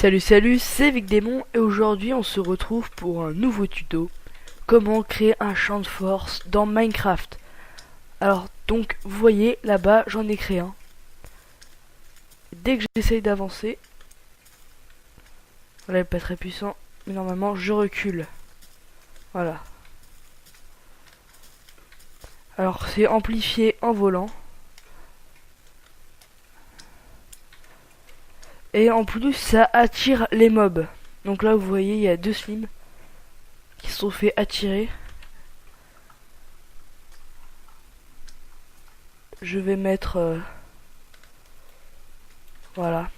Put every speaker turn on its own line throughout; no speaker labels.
Salut, c'est VicDémon et aujourd'hui on se retrouve pour un nouveau tuto. Comment créer un champ de force dans Minecraft. Alors donc vous voyez là-bas j'en ai créé un. Dès que j'essaye d'avancer, voilà, il n'est pas très puissant, mais normalement je recule. Voilà. Alors c'est amplifié en volant. Et en plus ça attire les mobs. Donc là vous voyez il y a deux slims qui se sont fait attirer. Je vais mettre voilà.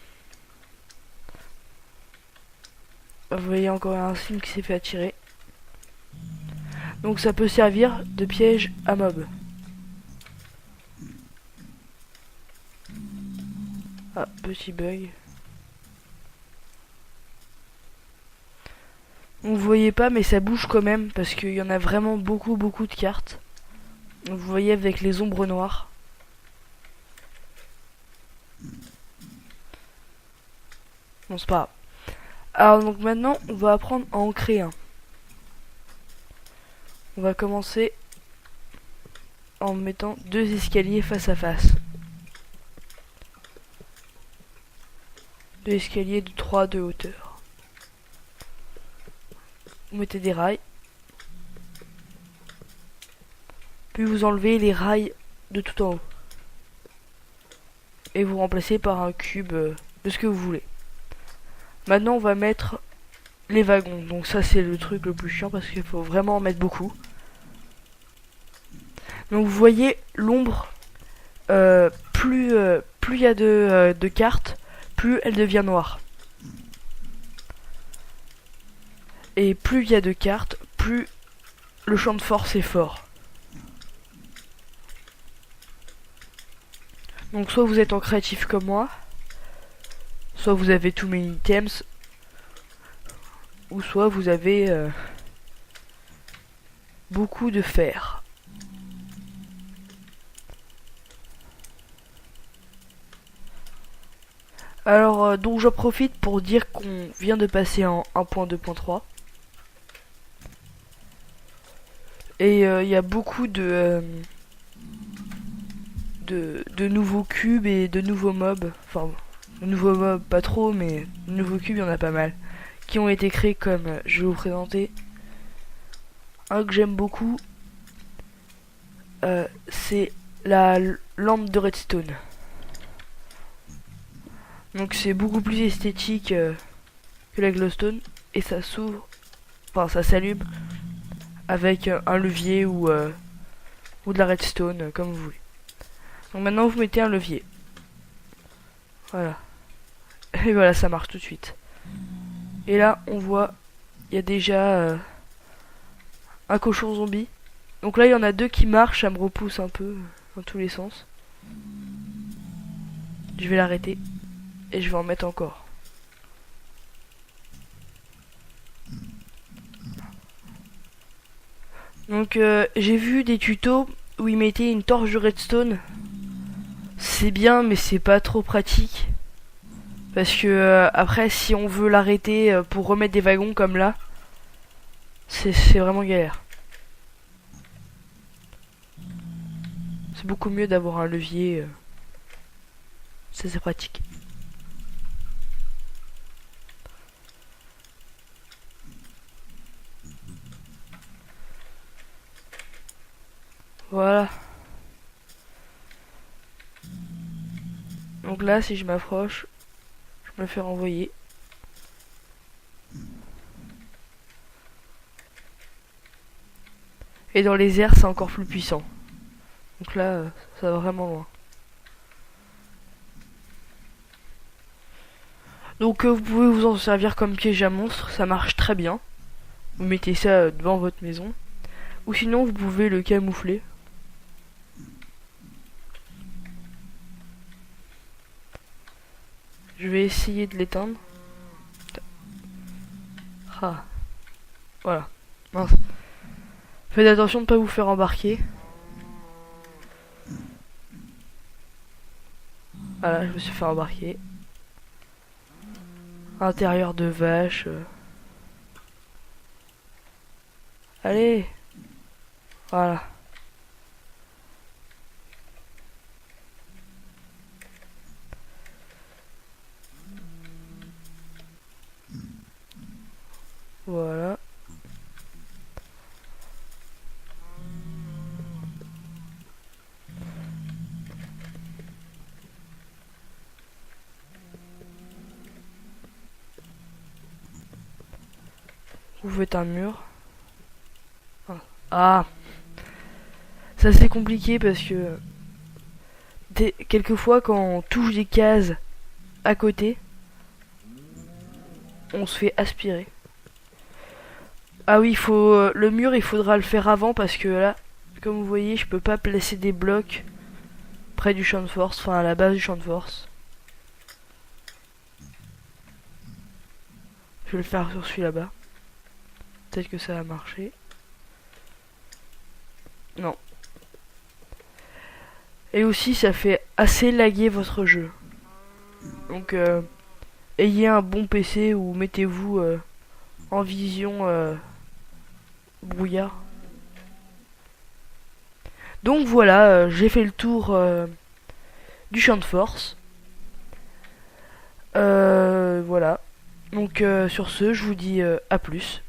Vous voyez encore un slim qui s'est fait attirer. Donc ça peut servir de piège à mob. Ah, petit bug. Vous voyez pas mais ça bouge quand même parce qu'il y en a vraiment beaucoup de cartes. Vous voyez avec les ombres noires. Bon c'est pas grave. Alors donc maintenant on va apprendre à en créer un. On va commencer en mettant deux escaliers face à face. Deux escaliers de 3 de hauteur. Vous mettez des rails. Puis vous enlevez les rails de tout en haut. Et vous remplacez par un cube de ce que vous voulez. Maintenant on va mettre les wagons. Donc ça c'est le truc le plus chiant parce qu'il faut vraiment en mettre beaucoup. Donc vous voyez l'ombre, plus il y a de cartes, plus elle devient noire. Et plus il y a de cartes, plus le champ de force est fort. Donc soit vous êtes en créatif comme moi, soit vous avez tous mes items, ou soit vous avez beaucoup de fer. Alors donc j'en profite pour dire qu'on vient de passer en 1.2.3. Et il y a beaucoup de nouveaux cubes et de nouveaux mobs. Enfin, de nouveaux mobs pas trop, mais de nouveaux cubes il y en a pas mal. Qui ont été créés comme, je vais vous présenter. Un que j'aime beaucoup, c'est la lampe de redstone. Donc c'est beaucoup plus esthétique que la glowstone. Et ça s'ouvre, enfin ça s'allume avec un levier ou de la redstone, comme vous voulez. Donc maintenant vous mettez un levier. Voilà. Et voilà, ça marche tout de suite. Et là on voit, il y a déjà un cochon zombie. Donc là il y en a deux qui marchent, ça me repousse un peu dans tous les sens. Je vais l'arrêter. Et je vais en mettre encore. Donc j'ai vu des tutos où ils mettaient une torche de redstone. C'est bien mais c'est pas trop pratique. Parce que après si on veut l'arrêter pour remettre des wagons comme là, c'est vraiment galère. C'est beaucoup mieux d'avoir un levier. Ça c'est pratique. Voilà. Donc là, si je m'approche, je me fais renvoyer. Et dans les airs, c'est encore plus puissant. Donc là, ça va vraiment loin. Donc vous pouvez vous en servir comme piège à monstre, ça marche très bien. Vous mettez ça devant votre maison. Ou sinon, vous pouvez le camoufler. Je vais essayer de l'éteindre. Ah. Voilà. Mince. Faites attention de ne pas vous faire embarquer. Voilà, je me suis fait embarquer. Intérieur de vache. Allez. Voilà. Voilà. Vous faites un mur. Ah. Ça c'est compliqué parce que quelquefois quand on touche des cases à côté, on se fait aspirer. Ah oui, le mur, il faudra le faire avant parce que là, comme vous voyez, je peux pas placer des blocs près du champ de force, enfin à la base du champ de force. Je vais le faire sur celui là-bas. Peut-être que ça va marcher. Non. Et aussi, ça fait assez laguer votre jeu. Donc, ayez un bon PC ou mettez-vous en vision brouillard. Donc voilà, j'ai fait le tour du champ de force. Voilà. Donc sur ce, je vous dis à plus.